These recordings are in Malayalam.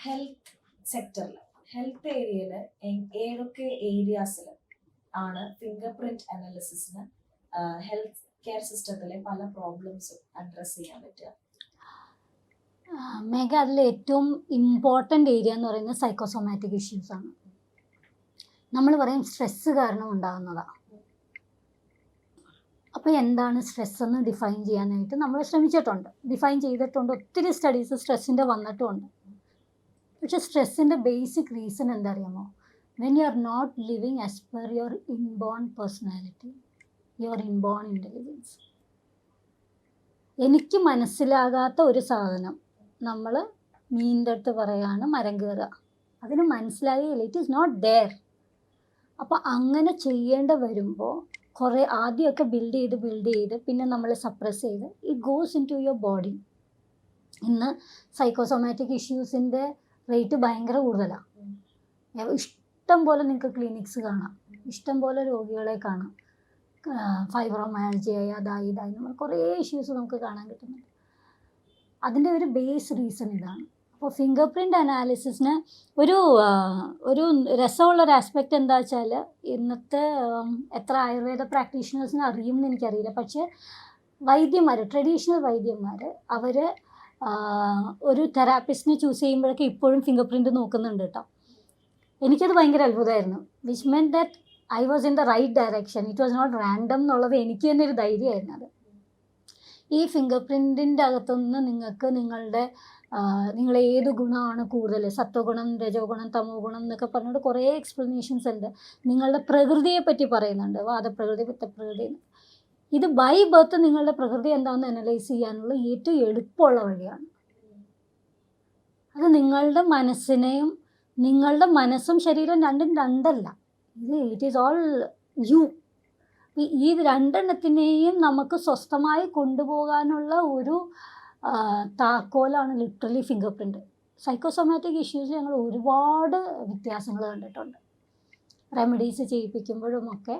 ഹെൽത്ത് സെക്ടറിൽ ഹെൽത്ത് ഏരിയയിൽ ഏതൊക്കെ ഏരിയാസിൽ ആണ് ഫിംഗർ പ്രിന്റ് അനാലിസിസിന് ഹെൽത്ത് കെയർ സിസ്റ്റത്തിലെ പല പ്രോബ്ലംസും അഡ്രസ് ചെയ്യാൻ പറ്റുക? മേഘ, അതിൽ ഏറ്റവും ഇമ്പോർട്ടൻ്റ് ഏരിയ എന്ന് പറയുന്നത് സൈക്കോസൊമാറ്റിക് ഇഷ്യൂസ് ആണ്. നമ്മൾ പറയും സ്ട്രെസ്സ് കാരണം ഉണ്ടാകുന്നതാണ്. അപ്പോൾ എന്താണ് സ്ട്രെസ് എന്ന് ഡിഫൈൻ ചെയ്യാനായിട്ട് നമ്മൾ ശ്രമിച്ചിട്ടുണ്ട്, ഡിഫൈൻ ചെയ്തിട്ടുണ്ട്. ഒത്തിരി സ്റ്റഡീസ് സ്ട്രെസ്സിൻ്റെ വന്നിട്ടുമുണ്ട്. പക്ഷെ സ്ട്രെസ്സിൻ്റെ ബേസിക് റീസൺ എന്താ അറിയാമോ? When you are not living as per your inborn personality, your inborn intelligence. എനിക്ക് മനസ്സിലാകാത്ത ഒരു സാധനം നമ്മൾ മീനിൻ്റെ അടുത്ത് പറയാണ് മരം കയറുക, അതിന് മനസ്സിലായില്ല, ഇറ്റ് ഈസ് നോട്ട് ദെയർ. അപ്പോൾ അങ്ങനെ ചെയ്യേണ്ട വരുമ്പോൾ കുറേ ആദ്യമൊക്കെ ബിൽഡ് ചെയ്ത് പിന്നെ നമ്മൾ സപ്രസ് ചെയ്ത് it goes into your body. ഇന്ന് സൈക്കോസൊമാറ്റിക് ഇഷ്യൂസിൻ്റെ റേറ്റ് ഭയങ്കര കൂടുതലാണ്. ഇഷ്ടം പോലെ നിങ്ങൾക്ക് ക്ലിനിക്സ് കാണാം, ഇഷ്ടം പോലെ രോഗികളെ കാണാം. ഫൈബ്രോമയാൾജിയ, അതായി നമ്മൾ കുറേ ഇഷ്യൂസ് നമുക്ക് കാണാൻ കിട്ടുന്നുണ്ട്. അതിൻ്റെ ഒരു ബേസ് റീസൺ ഇതാണ്. അപ്പോൾ ഫിംഗർ പ്രിൻ്റ് അനാലിസിസിന് ഒരു രസമുള്ളൊരു ആസ്പെക്റ്റ് എന്താ വെച്ചാൽ, ഇന്നത്തെ എത്ര ആയുർവേദ പ്രാക്ടീഷണേഴ്സിന് അറിയും എന്ന് എനിക്കറിയില്ല, പക്ഷേ വൈദ്യന്മാർ, ട്രഡീഷണൽ വൈദ്യന്മാർ, അവർ ഒരു തെറാപ്പിസ്റ്റിനെ ചൂസ് ചെയ്യുമ്പോഴൊക്കെ ഇപ്പോഴും ഫിംഗർ പ്രിൻ്റ് നോക്കുന്നുണ്ട് കേട്ടോ. എനിക്കത് ഭയങ്കര അത്ഭുതമായിരുന്നു. Which meant that I was in the right direction, it was not random എന്നുള്ളത് എനിക്ക് തന്നെ ഒരു ധൈര്യമായിരുന്നു. അത് ഈ ഫിംഗർ പ്രിൻറ്റിൻ്റെ അകത്തുനിന്ന് നിങ്ങൾക്ക് നിങ്ങൾ ഏത് ഗുണമാണ് കൂടുതൽ, സത്വഗുണം, രജോഗുണം, തമോ ഗുണം എന്നൊക്കെ പറഞ്ഞിട്ട് കുറേ എക്സ്പ്ലനേഷൻസ് ഉണ്ട്. നിങ്ങളുടെ പ്രകൃതിയെ പറ്റി പറയുന്നുണ്ട്, വാദപ്രകൃതി, പിത്തപ്രകൃതി. ഇത് ബൈ ബർത്ത് നിങ്ങളുടെ പ്രകൃതി എന്താണെന്ന് അനലൈസ് ചെയ്യാനുള്ള ഏറ്റവും എളുപ്പമുള്ള വഴിയാണ്. അത് നിങ്ങളുടെ മനസ്സിനെയും, നിങ്ങളുടെ മനസ്സും ശരീരം രണ്ടും രണ്ടല്ല, ഇറ്റ് ഈസ് ഓൾ യു. ഈ രണ്ടെണ്ണത്തിനെയും നമുക്ക് സ്വസ്ഥമായി കൊണ്ടുപോകാനുള്ള ഒരു താക്കോലാണ് ലിറ്ററലി ഫിംഗർ പ്രിൻറ്റ്. സൈക്കോസൊമാറ്റിക് ഇഷ്യൂസിൽ ഞങ്ങൾ ഒരുപാട് വ്യത്യാസങ്ങൾ കണ്ടിട്ടുണ്ട്. റെമഡീസ് ചെയ്യിപ്പിക്കുമ്പോഴുമൊക്കെ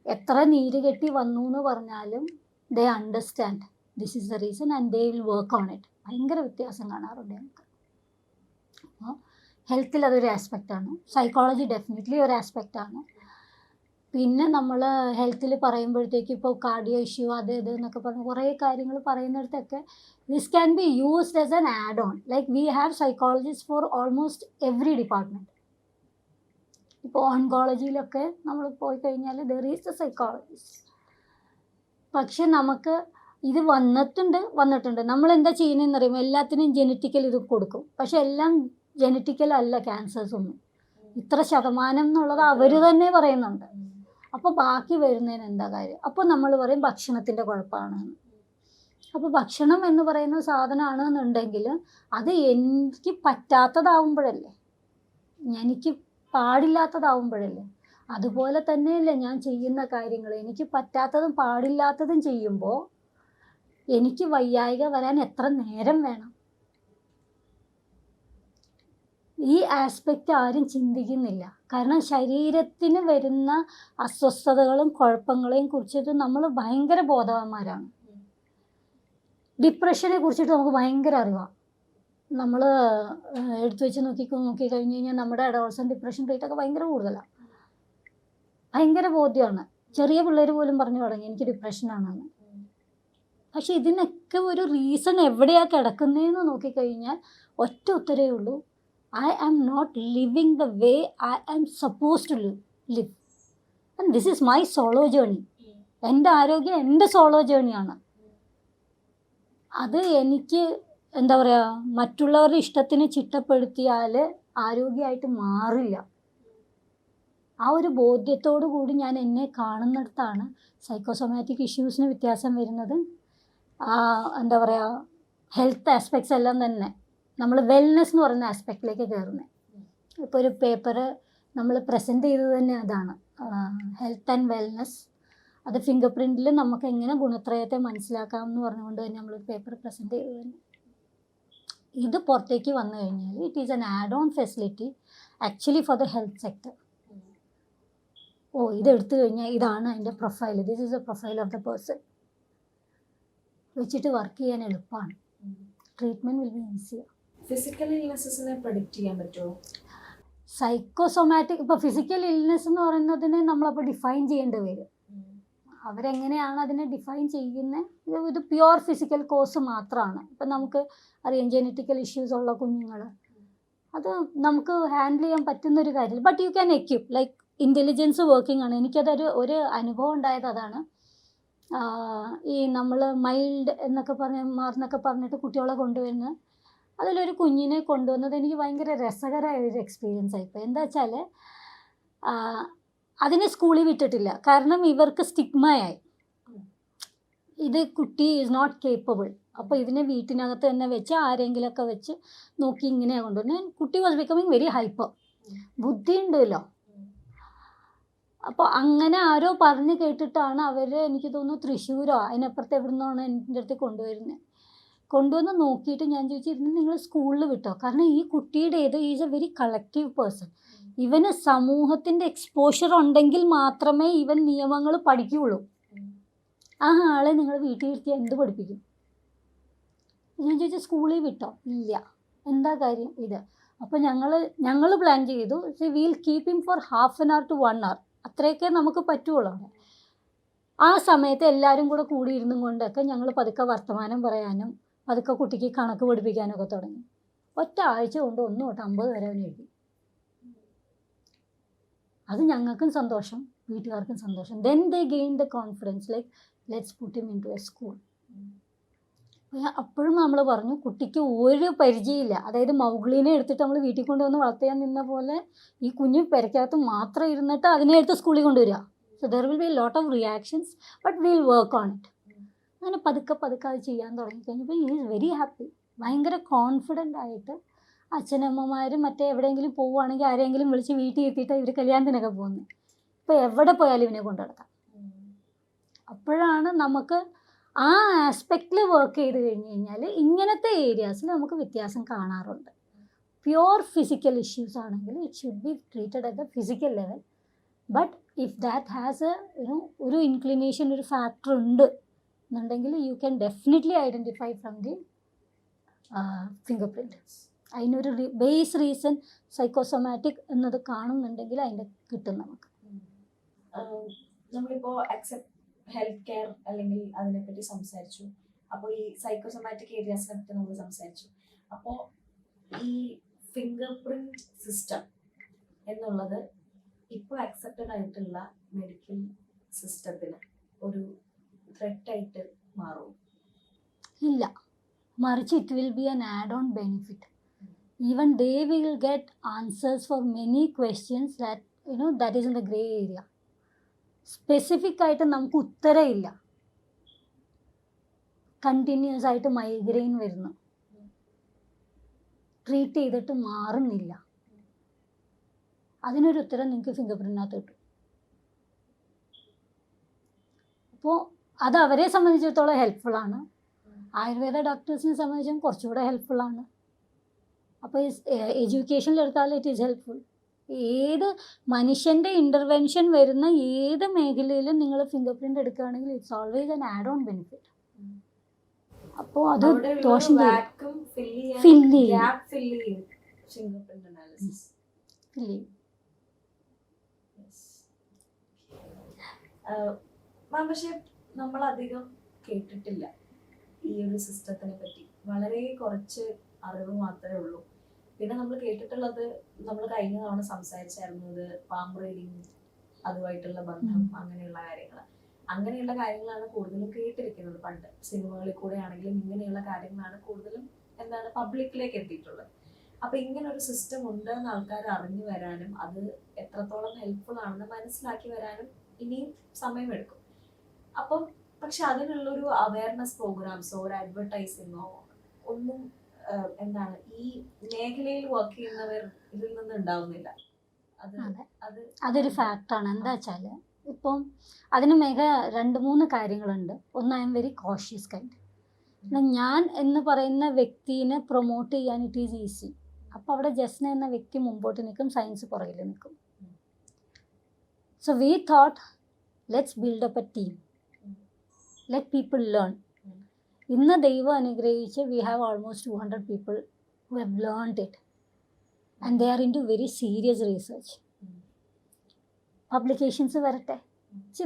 എത്ര നീര് കെട്ടി വന്നു എന്ന് പറഞ്ഞാലും ദേ understand this is the reason and they will work on it. ഭയങ്കര വ്യത്യാസം കാണാറുണ്ട് ഞങ്ങൾക്ക്. അപ്പോൾ ഹെൽത്തിൽ അതൊരു ആസ്പെക്റ്റാണ്. സൈക്കോളജി ഡെഫിനറ്റ്ലി ഒരു ആസ്പെക്റ്റാണ്. പിന്നെ നമ്മൾ ഹെൽത്തിൽ പറയുമ്പോഴത്തേക്ക് ഇപ്പോൾ കാർഡിയോ ഇഷ്യൂ അത് ഇത് എന്നൊക്കെ പറഞ്ഞ് കുറേ കാര്യങ്ങൾ പറയുന്നിടത്തൊക്കെ this can be used as an add on. Like we have psychologist for almost every department. ഇപ്പോൾ ഓൺകോളജിയിലൊക്കെ നമ്മൾ പോയി കഴിഞ്ഞാൽ ദർ ഈസ് എ സൈക്കോളജിസ്റ്റ്. പക്ഷെ നമുക്ക് ഇത് വന്നിട്ടുണ്ട്. നമ്മൾ എന്താ ചെയ്യുന്നതെന്ന് അറിയുമ്പോൾ എല്ലാത്തിനും ജെനറ്റിക്കൽ ഇത് കൊടുക്കും. പക്ഷെ എല്ലാം ജെനറ്റിക്കൽ അല്ല ക്യാൻസേഴ്സ് ഒന്നും. ഇത്ര ശതമാനം എന്നുള്ളത് അവർ തന്നെ പറയുന്നുണ്ട്. അപ്പോൾ ബാക്കി വരുന്നതിന് എന്താ കാര്യം? അപ്പോൾ നമ്മൾ പറയും ഭക്ഷണത്തിൻ്റെ കുഴപ്പമാണ്. അപ്പോൾ ഭക്ഷണം എന്ന് പറയുന്ന സാധനമാണെന്നുണ്ടെങ്കിൽ അത് എനിക്ക് പറ്റാത്തതാവുമ്പോഴല്ലേ, എനിക്ക് പാടില്ലാത്തതാവുമ്പോഴല്ലേ. അതുപോലെ തന്നെയല്ലേ ഞാൻ ചെയ്യുന്ന കാര്യങ്ങൾ, എനിക്ക് പറ്റാത്തതും പാടില്ലാത്തതും ചെയ്യുമ്പോൾ എനിക്ക് വയ്യായിക വരാൻ എത്ര നേരം വേണം? ഈ ആസ്പെക്റ്റ് ആരും ചിന്തിക്കുന്നില്ല. കാരണം ശരീരത്തിന് വരുന്ന അസ്വസ്ഥതകളും കുഴപ്പങ്ങളെയും കുറിച്ചിട്ട് നമ്മൾ ഭയങ്കര ബോധവാന്മാരാണ്. ഡിപ്രഷനെ കുറിച്ചിട്ട് നമുക്ക് ഭയങ്കര അറിവാണ്. നമ്മൾ എടുത്തു വെച്ച് നോക്കിക്കഴിഞ്ഞ് കഴിഞ്ഞാൽ നമ്മുടെ അഡോൾസൻ്റ് ഡിപ്രഷൻ റേറ്റൊക്കെ ഭയങ്കര കൂടുതലാണ്. ഭയങ്കര ബോധ്യമാണ്. ചെറിയ പിള്ളേർ പോലും പറഞ്ഞു തുടങ്ങി എനിക്ക് ഡിപ്രഷനാണെന്ന്. പക്ഷെ ഇതിനൊക്കെ ഒരു റീസൺ എവിടെയാണ് കിടക്കുന്നതെന്ന് നോക്കിക്കഴിഞ്ഞാൽ ഒറ്റ ഉത്തരവേ ഉള്ളൂ. I am not living the way I am supposed to live. And this is my solo journey. എൻ്റെ ആരോഗ്യം എൻ്റെ സോളോ ജേണിയാണ്. അത് എനിക്ക് എന്താ പറയുക, മറ്റുള്ളവരുടെ ഇഷ്ടത്തിന് ചിട്ടപ്പെടുത്തിയാൽ ആരോഗ്യമായിട്ട് മാറില്ല. ആ ഒരു ബോധ്യത്തോടു കൂടി ഞാൻ എന്നെ കാണുന്നിടത്താണ് സൈക്കോസൊമാറ്റിക് ഇഷ്യൂസിന് വ്യത്യാസം വരുന്നത്. എന്താ പറയുക, ഹെൽത്ത് ആസ്പെക്ട്സ് എല്ലാം തന്നെ നമ്മൾ വെൽനെസ് എന്ന് പറയുന്ന ആസ്പെക്റ്റിലേക്ക് കയറുന്നത്. ഇപ്പോൾ ഒരു പേപ്പർ നമ്മൾ പ്രസൻറ്റ് ചെയ്തത് തന്നെ അതാണ്, ഹെൽത്ത് ആൻഡ് വെൽനെസ്. അത് ഫിംഗർ പ്രിൻറ്റിൽ നമുക്ക് എങ്ങനെ ഗുണത്രയത്തെ മനസ്സിലാക്കാം എന്ന് പറഞ്ഞുകൊണ്ട് തന്നെ നമ്മളൊരു പേപ്പർ പ്രസൻറ്റ് ചെയ്തത് തന്നെ. ഇത് പുറത്തേക്ക് വന്നു കഴിഞ്ഞാൽ it is an add on facility actually for the health sector. ഇതെടുത്തു കഴിഞ്ഞാൽ ഇതാണ് അതിൻ്റെ profile, this is a profile of the person വെച്ചിട്ട് വർക്ക് ചെയ്യാൻ എളുപ്പമാണ്. Treatment will be easier. Physical ഇൽനെസ്സിനെ പ്രഡിക്റ്റ് ചെയ്യാൻ പറ്റുമോ? സൈക്കോസൊമാറ്റിക് ഇപ്പോൾ ഫിസിക്കൽ ഇൽനെസ് എന്ന് പറയുന്നതിനെ നമ്മളപ്പോൾ ഡിഫൈൻ ചെയ്യേണ്ടി വരും. അവരെങ്ങനെയാണ് അതിനെ ഡിഫൈൻ ചെയ്യുന്നത്? ഇത് പ്യുവർ ഫിസിക്കൽ കോസ് മാത്രമാണ്. ഇപ്പം നമുക്ക് അറിയാം ജെനറ്റിക്കൽ ഇഷ്യൂസ് ഉള്ള കുഞ്ഞുങ്ങൾ, അത് നമുക്ക് ഹാൻഡിൽ ചെയ്യാൻ പറ്റുന്നൊരു കാര്യമില്ല. But you can equip like intelligence working ആണ്. എനിക്കതൊരു അനുഭവം ഉണ്ടായത് അതാണ്. ഈ നമ്മൾ മൈൽഡ് എന്നൊക്കെ മാർന്നൊക്കെ പറഞ്ഞിട്ട് കുട്ടികളെ കൊണ്ടുവരുന്നത്, അതിലൊരു കുഞ്ഞിനെ കൊണ്ടുവന്നത് എനിക്ക് ഭയങ്കര രസകരമായ ഒരു എക്സ്പീരിയൻസ് ആയിപ്പോൾ. എന്താ വെച്ചാൽ അതിനെ സ്കൂളിൽ വിട്ടിട്ടില്ല, കാരണം ഇവർക്ക് സ്റ്റിഗ്മയായി, ഇത് കുട്ടി ഈസ് നോട്ട് കേപ്പബിൾ. അപ്പോൾ ഇതിനെ വീട്ടിനകത്ത് തന്നെ വെച്ച് ആരെങ്കിലുമൊക്കെ വെച്ച് നോക്കി ഇങ്ങനെയാണ് കൊണ്ടുവരുന്നത്. കുട്ടി വാസ് ബിക്കമിങ് വെരി ഹൈപ്പർ, ബുദ്ധി ഉണ്ടല്ലോ. അപ്പോൾ അങ്ങനെ ആരോ പറഞ്ഞ് കേട്ടിട്ടാണ് അവർ, എനിക്ക് തോന്നുന്നു തൃശ്ശൂരോ അതിനപ്പുറത്ത് എവിടെ നിന്നാണ് എൻ്റെ അടുത്ത് കൊണ്ടുവന്ന് നോക്കിയിട്ട് ഞാൻ ചോദിച്ചിരുന്നു നിങ്ങൾ സ്കൂളിൽ വിട്ടോ, കാരണം ഈ കുട്ടിയുടെ is A very collective person. ഇവന് സമൂഹത്തിൻ്റെ എക്സ്പോഷർ ഉണ്ടെങ്കിൽ മാത്രമേ ഇവൻ നിയമങ്ങൾ പഠിക്കുകയുള്ളൂ. ആ ആളെ നിങ്ങൾ വീട്ടിൽ ഇരുത്തിയാൽ എന്ത് പഠിപ്പിക്കും? ഞാൻ ചോദിച്ചു സ്കൂളിൽ വിട്ടോ? ഇല്ല. എന്താ കാര്യം? ഇത്. അപ്പോൾ ഞങ്ങൾ പ്ലാൻ ചെയ്തു, will keep him for half an hour to 1 hour, അത്രയൊക്കെ നമുക്ക് പറ്റുള്ളൂ. ആ സമയത്ത് എല്ലാവരും കൂടെ കൂടിയിരുന്നും കൊണ്ടൊക്കെ ഞങ്ങൾ പതുക്കെ വർത്തമാനം പറയാനും പതുക്കെ കുട്ടിക്ക് കണക്ക് പഠിപ്പിക്കാനും ഒക്കെ തുടങ്ങി. ഒറ്റ ആഴ്ച കൊണ്ട് 1 തൊട്ട് 50 വരെ അവൻ എഴുതി. അത് ഞങ്ങൾക്കും സന്തോഷം, വീട്ടുകാർക്കും സന്തോഷം. Then they gain the confidence like let's put him into a school. അപ്പോഴും നമ്മൾ പറഞ്ഞു കുട്ടിക്ക് ഒരു പരിചയമില്ല, അതായത് മൗഗ്ലീനെ എടുത്തിട്ട് നമ്മൾ വീട്ടിൽ കൊണ്ടുവന്ന് വളർത്താൻ നിന്ന പോലെ ഈ കുഞ്ഞ് പെരക്കകത്ത് മാത്രം ഇരുന്നിട്ട് അതിനെ എടുത്ത് സ്കൂളിൽ കൊണ്ടുവരിക. So there will be A lot of reactions, but will work on it. അങ്ങനെ പതുക്കെ അത് ചെയ്യാൻ തുടങ്ങിക്കഴിഞ്ഞപ്പോൾ ഈ ഈസ് വെരി ഹാപ്പി, ഭയങ്കര കോൺഫിഡൻ്റ് ആയിട്ട്. അച്ഛനമ്മമാർ മറ്റേ എവിടെയെങ്കിലും പോവുകയാണെങ്കിൽ ആരെങ്കിലും വിളിച്ച് വീട്ടിൽ എത്തിയിട്ട് ഇവർ കല്യാണത്തിനൊക്കെ പോകുന്നത്. ഇപ്പോൾ എവിടെ പോയാലും ഇവനെ കൊണ്ടു നടക്കാം. അപ്പോഴാണ് നമുക്ക് ആ ആസ്പെക്റ്റിൽ വർക്ക് ചെയ്ത് കഴിഞ്ഞ് കഴിഞ്ഞാൽ ഇങ്ങനത്തെ ഏരിയാസിൽ നമുക്ക് വ്യത്യാസം കാണാറുണ്ട്. പ്യുവർ ഫിസിക്കൽ ഇഷ്യൂസ് ആണെങ്കിൽ it should be treated at the physical level. But if that has ഒരു ഇൻക്ലിനേഷൻ, ഒരു ഫാക്ടർ ഉണ്ട് എന്നുണ്ടെങ്കിൽ you can definitely identify from the finger print. അതിനൊരു ബേസ് റീസൺ സൈക്കോസൊമാറ്റിക് എന്നത് കാണുന്നുണ്ടെങ്കിൽ അതിൻ്റെ കിട്ടും നമുക്ക്. നമ്മളിപ്പോൾ ഹെൽത്ത് കെയർ അല്ലെങ്കിൽ അതിനെപ്പറ്റി സംസാരിച്ചു. അപ്പോൾ ഈ സൈക്കോസൊമാറ്റിക് ഏരിയാസിനെ പറ്റി നമ്മൾ സംസാരിച്ചു. അപ്പോൾ ഈ ഫിംഗർ പ്രിന്റ് സിസ്റ്റം എന്നുള്ളത് ഇപ്പോൾ അക്സെപ്റ്റഡ് ആയിട്ടുള്ള മെഡിക്കൽ സിസ്റ്റത്തിന് ഒരു ത്രെറ്റായിട്ട് മാറും? ഇല്ല, മറിച്ച് it will be an add own benefit. Even they will get answers for many questions that is in the grey area. Specific ആയിട്ട് നമുക്ക് ഉത്തരമില്ല. കണ്ടിന്യൂസ് ആയിട്ട് മൈഗ്രെയിൻ വരുന്നു, ട്രീറ്റ് ചെയ്തിട്ട് മാറുന്നില്ല, അതിനൊരു ഉത്തരം നിങ്ങൾക്ക് ഫിംഗർ പ്രിൻറ്റിനകത്ത് കിട്ടും. അപ്പോൾ അത് അവരെ സംബന്ധിച്ചിടത്തോളം ഹെൽപ്ഫുള്ളാണ്. ആയുർവേദ ഡോക്ടേഴ്സിനെ സംബന്ധിച്ചും കുറച്ചുകൂടെ ഹെൽപ്ഫുള്ളാണ്. അപ്പോൾ എഡ്യൂക്കേഷനിലെടുത്താൽ ഇറ്റ് ഈസ് ഹെൽപ്ഫുൾ. ഏത് മനുഷ്യൻ്റെ ഇൻ്റർവെൻഷൻ വരുന്ന ഏത് മേഖലയിലും നിങ്ങൾ ഫിംഗർ പ്രിൻ്റ് എടുക്കുകയാണെങ്കിൽ it's always an add own benefit. അപ്പോൾ അത് ദോഷം ഫില്ല് ചെയ്യും. പക്ഷെ നമ്മളധികം കേട്ടിട്ടില്ല ഈ ഒരു സിസ്റ്റത്തിനെ പറ്റി. വളരെ കുറച്ച് അറിവ് മാത്രമേ ഉള്ളൂ. പിന്നെ നമ്മൾ കേട്ടിട്ടുള്ളത്, നമ്മൾ കഴിഞ്ഞ തവണ സംസാരിച്ചായിരുന്നത് പാം റീഡിങ്, അതുമായിട്ടുള്ള ബന്ധം, അങ്ങനെയുള്ള കാര്യങ്ങളാണ് കൂടുതലും കേട്ടിരിക്കുന്നത്. പണ്ട് സിനിമകളിൽ കൂടെ ആണെങ്കിലും ഇങ്ങനെയുള്ള കാര്യങ്ങളാണ് കൂടുതലും പബ്ലിക്കിലേക്ക് എത്തിയിട്ടുള്ളത്. അപ്പൊ ഇങ്ങനെ ഒരു സിസ്റ്റം ഉണ്ടെന്ന് ആൾക്കാർ അറിഞ്ഞു വരാനും അത് എത്രത്തോളം ഹെൽപ്ഫുൾ ആണെന്ന് മനസ്സിലാക്കി വരാനും ഇനിയും സമയമെടുക്കും. അപ്പം പക്ഷെ അതിനുള്ളൊരു അവയർനെസ് പ്രോഗ്രാംസോ ഒരു അഡ്വർടൈസിങ്ങോ ഒന്നും ഈ മേഖലയിൽ വർക്ക് ചെയ്യുന്നവർ ഇതിൽ നിന്ന് ഉണ്ടാവുന്നില്ല. അതൊരു ഫാക്റ്റാണ്. എന്താ വെച്ചാൽ ഇപ്പം അതിന് 2-3 കാര്യങ്ങളുണ്ട്. ഒന്ന്, I am very cautious kind. ഞാൻ എന്ന് പറയുന്ന വ്യക്തിനെ പ്രൊമോട്ട് ചെയ്യാൻ ഇറ്റ് ഈസ് ഈസി. അപ്പോൾ അവിടെ ജസ്ന എന്ന വ്യക്തി മുമ്പോട്ട് നിൽക്കും, സയൻസ് പുറകിൽ നിൽക്കും. So we thought let's build up A team, let people learn. ഇന്ന് ദൈവം അനുഗ്രഹിച്ച് we have almost 200 people who have learned it and they are into very serious research. Publications വരട്ടെ.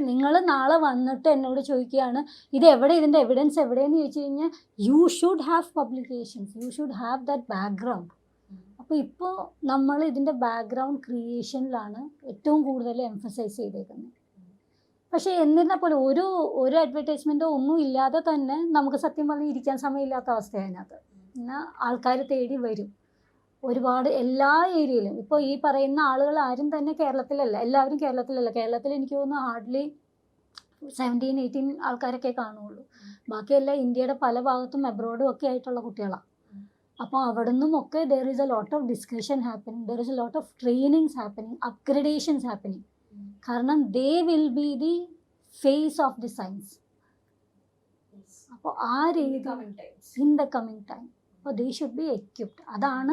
നിങ്ങൾ നാളെ വന്നിട്ട് എന്നോട് ചോദിക്കുകയാണ് ഇത് എവിടെ, ഇതിൻ്റെ എവിഡൻസ് എവിടെയെന്ന് ചോദിച്ചു കഴിഞ്ഞാൽ you should have publications, you should have that background. അപ്പോൾ ഇപ്പോൾ നമ്മൾ ഇതിൻ്റെ ബാക്ക്ഗ്രൗണ്ട് ക്രിയേഷനിലാണ് ഏറ്റവും കൂടുതൽ എംഫസൈസ് ചെയ്തേക്കുന്നത്. പക്ഷേ എന്നിരുന്നാൽ പോലും ഒരു അഡ്വർടൈസ്മെൻറ്റോ ഒന്നും ഇല്ലാതെ തന്നെ നമുക്ക് സത്യം പറഞ്ഞ് ഇരിക്കാൻ സമയമില്ലാത്ത അവസ്ഥയാണ് അതിനകത്ത്. എന്നാൽ ആൾക്കാർ തേടി വരും ഒരുപാട് എല്ലാ ഏരിയയിലും. ഇപ്പോൾ ഈ പറയുന്ന ആളുകൾ ആരും തന്നെ കേരളത്തിലല്ല, എല്ലാവരും കേരളത്തിലല്ല. കേരളത്തിൽ എനിക്ക് തോന്നുന്നു ഹാർഡ്ലി 17-18 ആൾക്കാരൊക്കെ കാണുകയുള്ളൂ. ബാക്കിയെല്ലാം ഇന്ത്യയുടെ പല ഭാഗത്തും അബ്രോഡും ഒക്കെ ആയിട്ടുള്ള കുട്ടികളാണ്. അപ്പോൾ അവിടെ നിന്നുമൊക്കെ there is a lot of discussion happening, there is a lot of trainings happening, upgradations happening. കാരണം they will be the face of the science. അപ്പോൾ ആ രീതി ഇൻ ദ കമ്മിങ് ടൈം അപ്പോൾ ദേ ഷുഡ് ബി എക്യുപ്ഡ്. അതാണ്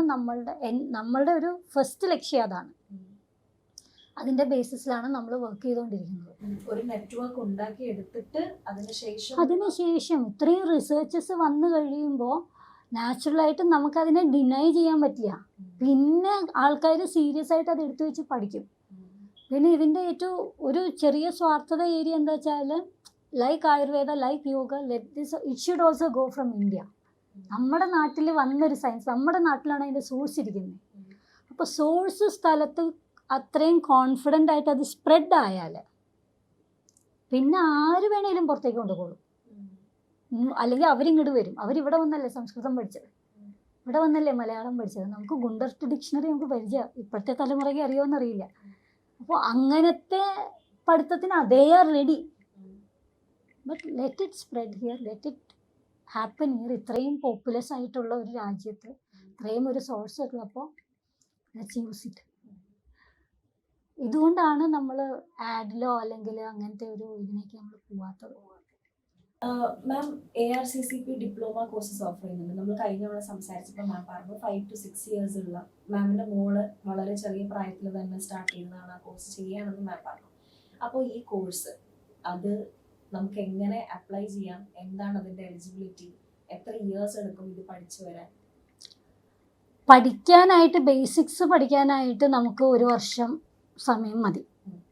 നമ്മളുടെ ഒരു ഫസ്റ്റ് ലക്ഷ്യം. അതാണ് അതിൻ്റെ ബേസിസിലാണ് നമ്മൾ വർക്ക് ചെയ്തുകൊണ്ടിരിക്കുന്നത്. ഒരു നെറ്റ്വർക്ക് ഉണ്ടാക്കി എടുത്തിട്ട് അതിനുശേഷം ഇത്രയും റിസർച്ചസ് വന്നു കഴിയുമ്പോൾ നാച്ചുറലായിട്ട് നമുക്കതിനെ ഡിനൈ ചെയ്യാൻ പറ്റില്ല. പിന്നെ ആൾക്കാർ സീരിയസ് ആയിട്ട് അത് എടുത്തു വെച്ച് പഠിക്കും. പിന്നെ ഇതിൻ്റെ ഏറ്റവും ഒരു ചെറിയ സ്വാർത്ഥത ഏരിയ എന്താ വെച്ചാൽ like Ayurveda, like yoga, it should also go from India. നമ്മുടെ നാട്ടിൽ വന്നൊരു സയൻസ്, നമ്മുടെ നാട്ടിലാണ് അതിൻ്റെ സോഴ്സ് ഇരിക്കുന്നത്. അപ്പോൾ സോഴ്സ് സ്ഥലത്ത് അത്രയും കോൺഫിഡൻ്റ് ആയിട്ട് അത് സ്പ്രെഡ് ആയാൽ പിന്നെ ആര് വേണേലും പുറത്തേക്ക് കൊണ്ടുപോകും. അല്ലെങ്കിൽ അവരിങ്ങോട്ട് വരും. അവരിവിടെ വന്നല്ലേ സംസ്കൃതം പഠിച്ചത്, ഇവിടെ വന്നല്ലേ മലയാളം പഠിച്ചത്. നമുക്ക് ഗുണ്ടർട്ട് ഡിക്ഷണറി നമുക്ക് പരിചയം, ഇപ്പോഴത്തെ തലമുറയ്ക്ക് അറിയുമെന്നറിയില്ല. അപ്പോൾ അങ്ങനത്തെ പഠിത്തത്തിന് അതേ are ready. But let it spread here, let it happen here. ഇത്രയും പോപ്പുലസ് ആയിട്ടുള്ള ഒരു രാജ്യത്ത് ഇത്രയും ഒരു സോഴ്സ് ഉള്ളപ്പോൾ ലെറ്റ്സ് യൂസ് ഇറ്റ്. ഇതുകൊണ്ടാണ് നമ്മൾ ആഡിലോ അല്ലെങ്കിൽ അങ്ങനത്തെ ഒരു ഇതിനേക്ക് നമ്മൾ പോവാത്തത്. മാം ARCCP ഡിപ്ലോമ കോഴ്സസ് ഓഫർ ചെയ്യുന്നുണ്ട്. നമ്മൾ കഴിഞ്ഞ തവണ സംസാരിച്ചപ്പോൾ മാം പറഞ്ഞു 5 to 6 years ഉള്ള മാമിൻ്റെ മോള് വളരെ ചെറിയ പ്രായത്തിൽ തന്നെ സ്റ്റാർട്ട് ചെയ്യുന്നതാണ് ആ കോഴ്സ് ചെയ്യാമെന്ന് മാം പറഞ്ഞു. അപ്പോൾ ഈ കോഴ്സ് അത് നമുക്ക് എങ്ങനെ അപ്ലൈ ചെയ്യാം, എന്താണ് അതിൻ്റെ എലിജിബിലിറ്റി, എത്ര ഇയേഴ്സ് എടുക്കും ഇത് പഠിച്ചു വരാൻ? പഠിക്കാനായിട്ട് ബേസിക്സ് പഠിക്കാനായിട്ട് നമുക്ക് 1 വർഷം സമയം മതി.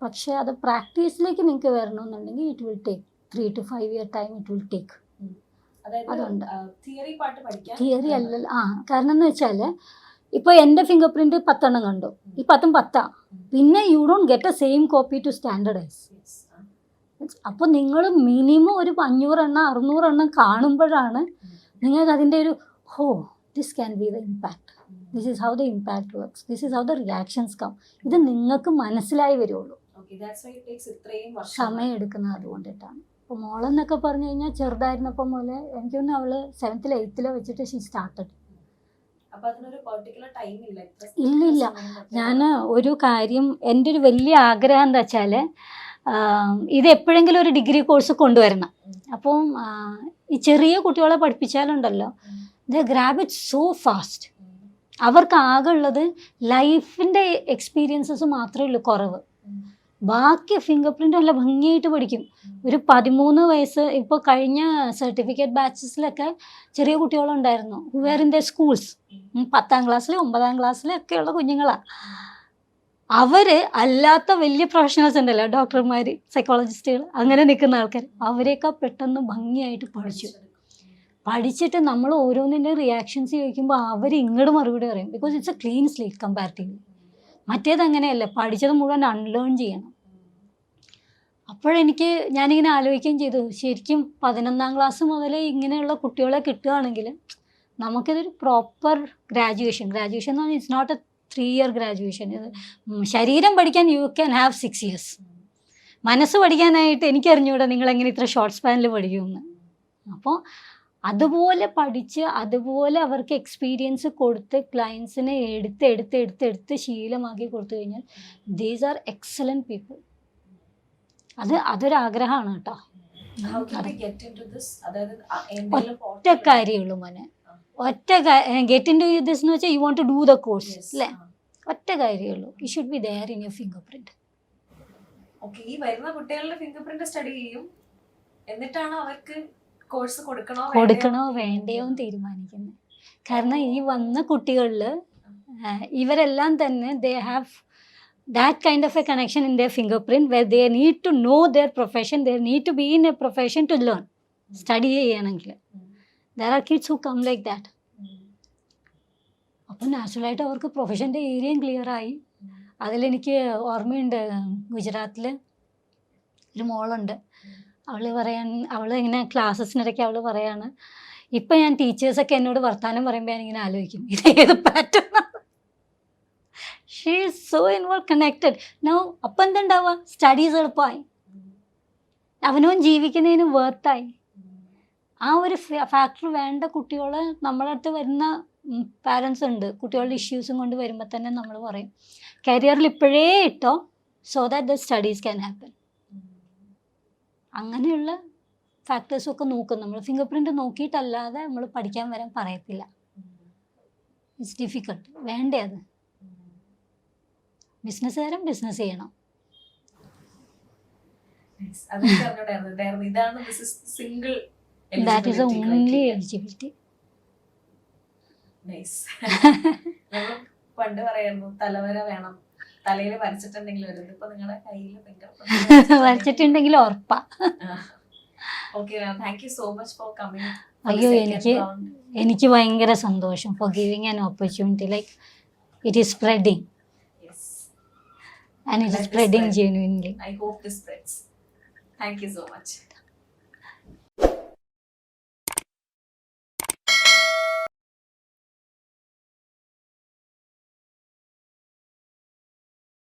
പക്ഷേ അത് പ്രാക്ടീസിലേക്ക് നിങ്ങൾക്ക് വരണമെന്നുണ്ടെങ്കിൽ it will take 3 to 5 year time it will take. അതുകൊണ്ട് തിയറി അല്ല. കാരണം എന്ന് വെച്ചാൽ ഇപ്പോൾ എൻ്റെ ഫിംഗർ പ്രിൻറ്റ് 10 എണ്ണം കണ്ടു, ഈ 10 10. പിന്നെ you don't get a same copy to standardize. അപ്പോൾ നിങ്ങൾ മിനിമം ഒരു 500 എണ്ണം 600 എണ്ണം കാണുമ്പോഴാണ് നിങ്ങൾക്ക് അതിൻ്റെ ഒരു this can be the impact, this is how the impact works, this is how the reactions come. ഇത് നിങ്ങൾക്ക് മനസ്സിലായി വരുള്ളൂ. സമയം എടുക്കുന്നത് അതുകൊണ്ടിട്ടാണ്. അപ്പോൾ മോളെന്നൊക്കെ പറഞ്ഞു കഴിഞ്ഞാൽ ചെറുതായിരുന്നപ്പോൾ മുതലേ എനിക്കൊന്ന് അവൾ 7th 8th വെച്ചിട്ട് ഷീ സ്റ്റാർട്ടഡ്. ഇല്ലില്ല. ഞാൻ ഒരു കാര്യം, എൻ്റെ ഒരു വലിയ ആഗ്രഹം എന്താ വെച്ചാൽ ഇത് എപ്പോഴെങ്കിലും ഒരു ഡിഗ്രി കോഴ്സ് കൊണ്ടുവരണം. അപ്പം ഈ ചെറിയ കുട്ടികളെ പഠിപ്പിച്ചാലുണ്ടല്ലോ they grab it so fast. അവർക്ക് ആകെ ഉള്ളത് ലൈഫിൻ്റെ എക്സ്പീരിയൻസസ് മാത്രമേ ഉള്ളൂ കുറവ്. ബാക്കി ഫിംഗർ പ്രിൻ്റ് നല്ല ഭംഗിയായിട്ട് പഠിക്കും. ഒരു 13 വയസ്സ് ഇപ്പോൾ കഴിഞ്ഞ സർട്ടിഫിക്കറ്റ് ബാച്ചസിലൊക്കെ ചെറിയ കുട്ടികളുണ്ടായിരുന്നു where in the schools. 10th ക്ലാസ്സിൽ 9th ക്ലാസ്സിലൊക്കെയുള്ള കുഞ്ഞുങ്ങളാണ്. അവർ അല്ലാത്ത വലിയ പ്രൊഫഷണൽസ് ഉണ്ടല്ലോ, ഡോക്ടർമാർ, സൈക്കോളജിസ്റ്റുകൾ, അങ്ങനെ നിൽക്കുന്ന ആൾക്കാർ, അവരെയൊക്കെ പെട്ടെന്ന് ഭംഗിയായിട്ട് പഠിച്ചിട്ട് നമ്മൾ ഓരോന്നിൻ്റെ റിയാക്ഷൻസ് ചോദിക്കുമ്പോൾ അവർ ഇങ്ങോട്ട് മറുപടി പറയും. Because it's A clean slate comparatively. മറ്റേത് അങ്ങനെയല്ല, പഠിച്ചത് മുഴുവൻ അൺലേൺ ചെയ്യണം. അപ്പോഴെനിക്ക് ഞാനിങ്ങനെ ആലോചിക്കുകയും ചെയ്തു, ശരിക്കും 11th ക്ലാസ് മുതലേ ഇങ്ങനെയുള്ള കുട്ടികളെ കിട്ടുകയാണെങ്കിൽ നമുക്കിതൊരു പ്രോപ്പർ ഗ്രാജുവേഷൻ എന്ന് പറഞ്ഞാൽ it's not a 3 year graduation. ഇത് ശരീരം പഠിക്കാൻ യു ക്യാൻ ഹാവ് 6 years. മനസ്സ് പഠിക്കാനായിട്ട് എനിക്കറിഞ്ഞൂടാ നിങ്ങളെങ്ങനെ ഇത്ര ഷോർട്ട് സ്പാനിൽ പഠിക്കുമെന്ന്. അപ്പോൾ അതുപോലെ പഠിച്ച് അതുപോലെ അവർക്ക് എക്സ്പീരിയൻസ് കൊടുത്ത് ക്ലയൻസിനെ എടുത്ത് ശീലമാക്കി കൊടുത്തു കഴിഞ്ഞാൽ ദീസ് ആർ എക്സലൻറ്റ് പീപ്പിൾ. അതൊരാഗ്രഹമാണ് കേട്ടോ. ഒറ്റ കാര്യമുള്ളൂ മോനെ, ഗെറ്റ് ഇൻ ടു ദിസ് എന്ന് വെച്ചാൽ you want to do the course അല്ലേ? ഒറ്റ കാര്യമുള്ളൂ, you should be there in your fingerprint. ഈ വരുന്ന കുട്ടികളുടെ ഫിംഗർ പ്രിന്റ് സ്റ്റഡി ചെയ്യും, എന്നിട്ടാണ് അവർക്ക് കോഴ്സ് കൊടുക്കണോ വേണ്ടയോ എന്ന് തീരുമാനിക്കുന്നത്. കാരണം ഈ വന്ന കുട്ടികളിൽ ഇവരെല്ലാം തന്നെ they have that kind of a connection in their fingerprint where they need to know their profession, they need to be in a profession to learn, study ചെയ്യണമെങ്കിൽ. There are kids who come like that. അപ്പോൾ നാച്ചുറലായിട്ട് അവർക്ക് പ്രൊഫഷൻ്റെ ഏരിയയും ക്ലിയർ ആയി. അതിലെനിക്ക് ഓർമ്മയുണ്ട്, ഗുജറാത്തിൽ ഒരു മോളുണ്ട്, അവൾ ഇങ്ങനെ ക്ലാസ്സസിനിടയ്ക്ക് അവൾ പറയാണ്, ഇപ്പം ഞാൻ ടീച്ചേഴ്സൊക്കെ എന്നോട് വർത്താനം പറയുമ്പോൾ ഞാനിങ്ങനെ ആലോചിക്കും ഇത് ഏത് pattern. She is so involve connected now. അപ്പം എന്തുണ്ടാവുക, സ്റ്റഡീസ് എളുപ്പമായി, അവനവൻ ജീവിക്കുന്നതിന് വേർത്തായി. ആ ഒരു ഫാക്ടർ വേണ്ട കുട്ടികൾ നമ്മുടെ അടുത്ത് വരുന്ന പാരൻസ് ഉണ്ട്. കുട്ടികളുടെ ഇഷ്യൂസും കൊണ്ട് വരുമ്പോൾ തന്നെ നമ്മൾ പറയും കരിയറിൽ ഇപ്പോഴേ ഇട്ടോ, so that the studies can happen. അങ്ങനെയുള്ള ഫാക്ടേഴ്സൊക്കെ നോക്കും നമ്മൾ. ഫിംഗർ പ്രിൻറ്റ് നോക്കിയിട്ടല്ലാതെ നമ്മൾ പഠിക്കാൻ വരാൻ പറയത്തില്ല. It's difficult. വേണ്ടേ അത്? ബിസിനസ്സുകാരൻ ബിസിനസ് ചെയ്യണം. That is the only eligibility. പണ്ട് പറയായിരുന്നു തലവര വേണം, തലയിൽ വരച്ചിട്ടുണ്ടെങ്കിൽ വരുന്നത്. ഇപ്പൊ നിങ്ങളുടെ കയ്യിൽ വരച്ചിട്ടുണ്ടെങ്കിൽ ഉറപ്പാ. Okay, ma'am. Thank you so much for coming. അയ്യോ, എനിക്ക് ഭയങ്കര സന്തോഷം for giving an opportunity. Like it is spreading. Yes. And it is spreading genuinely. I hope this spreads. Thank you so much.